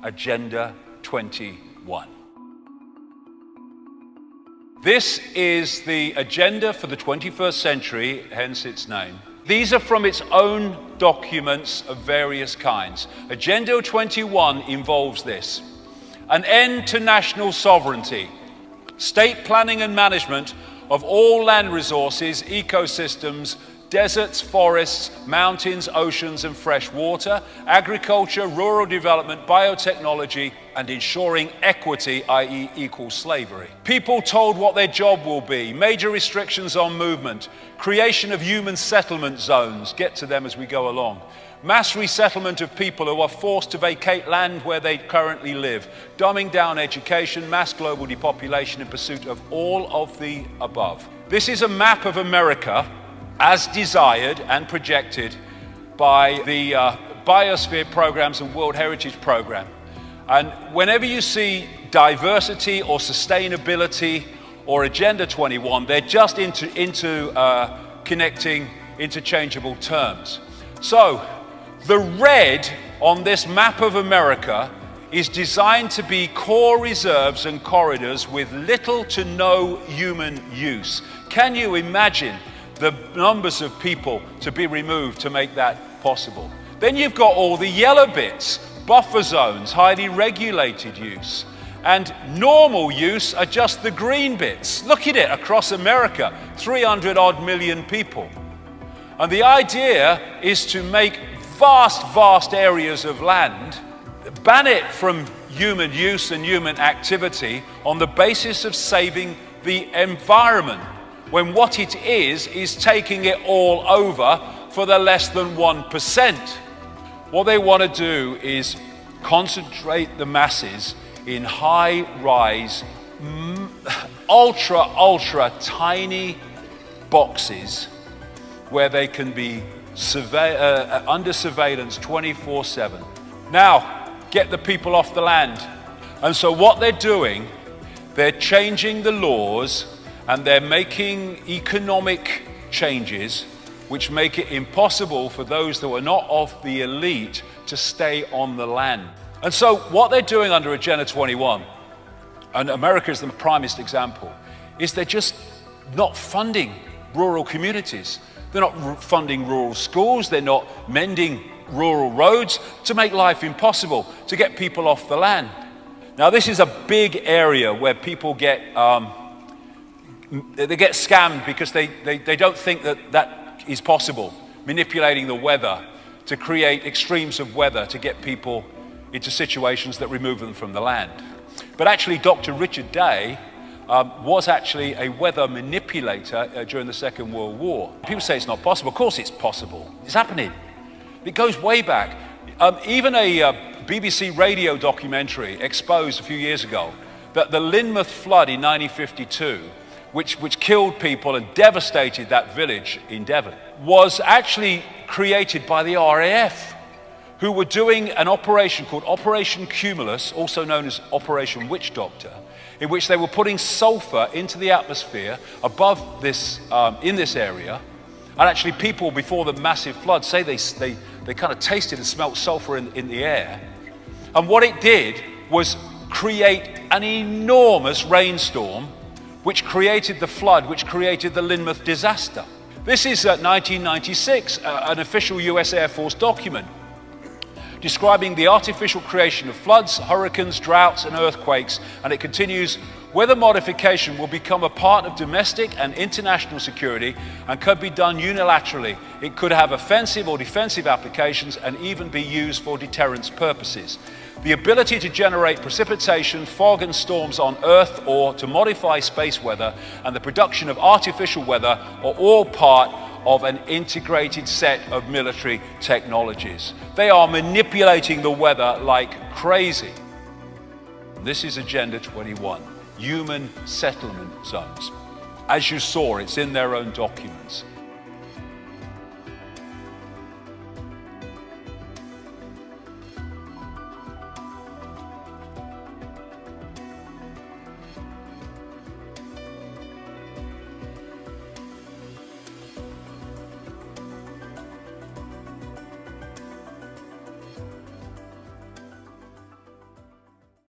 Agenda 21. This is the agenda for the 21st century, hence its name. These are from its own documents of various kinds. Agenda 21 involves this: an end to national sovereignty, state planning and management of all land resources, ecosystems, deserts, forests, mountains, oceans and fresh water, agriculture, rural development, biotechnology, and ensuring equity, i.e. equal slavery. People told what their job will be, major restrictions on movement, creation of human settlement zones, get to them as we go along, mass resettlement of people who are forced to vacate land where they currently live, dumbing down education, mass global depopulation in pursuit of all of the above. This is a map of America as desired and projected by the Biosphere Programs and World Heritage Program. And whenever you see diversity or sustainability or Agenda 21, they're just connecting interchangeable terms. So the red on this map of America is designed to be core reserves and corridors with little to no human use. Can you imagine the numbers of people to be removed to make that possible? Then you've got all the yellow bits, buffer zones, highly regulated use, and normal use are just the green bits. Look at it across America, 300 odd million people. And the idea is to make vast areas of land, ban it from human use and human activity on the basis of saving the environment, when what it is taking it all over for the less than 1%. What they want to do is concentrate the masses in high-rise, ultra tiny boxes where they can be under surveillance 24/7. Now, get the people off the land. And so what they're doing, they're changing the laws and they're making economic changes which make it impossible for those that are not of the elite to stay on the land. And so what they're doing under Agenda 21, and America is the primest example, is they're just not funding rural communities. They're not funding rural schools, they're not mending rural roads to make life impossible, to get people off the land. Now this is a big area where people get scammed because they don't think that is possible, manipulating the weather to create extremes of weather to get people into situations that remove them from the land. But actually Dr. Richard Day was actually a weather manipulator during the Second World War. People say it's not possible. Of course it's possible. It's happening. It goes way back. Even a BBC radio documentary exposed a few years ago that the Lynmouth flood in 1952, which killed people and devastated that village in Devon, was actually created by the RAF, who were doing an operation called Operation Cumulus, also known as Operation Witch Doctor, in which they were putting sulfur into the atmosphere above this, in this area. And actually people before the massive flood say they kind of tasted and smelt sulfur in the air. And what it did was create an enormous rainstorm which created the flood, which created the Lynmouth disaster. This is 1996, an official US Air Force document describing the artificial creation of floods, hurricanes, droughts and earthquakes, and it continues, weather modification will become a part of domestic and international security and could be done unilaterally. It could have offensive or defensive applications and even be used for deterrence purposes. The ability to generate precipitation, fog and storms on Earth or to modify space weather and the production of artificial weather are all part of an integrated set of military technologies. They are manipulating the weather like crazy. This is Agenda 21, human settlement zones. As you saw, it's in their own documents.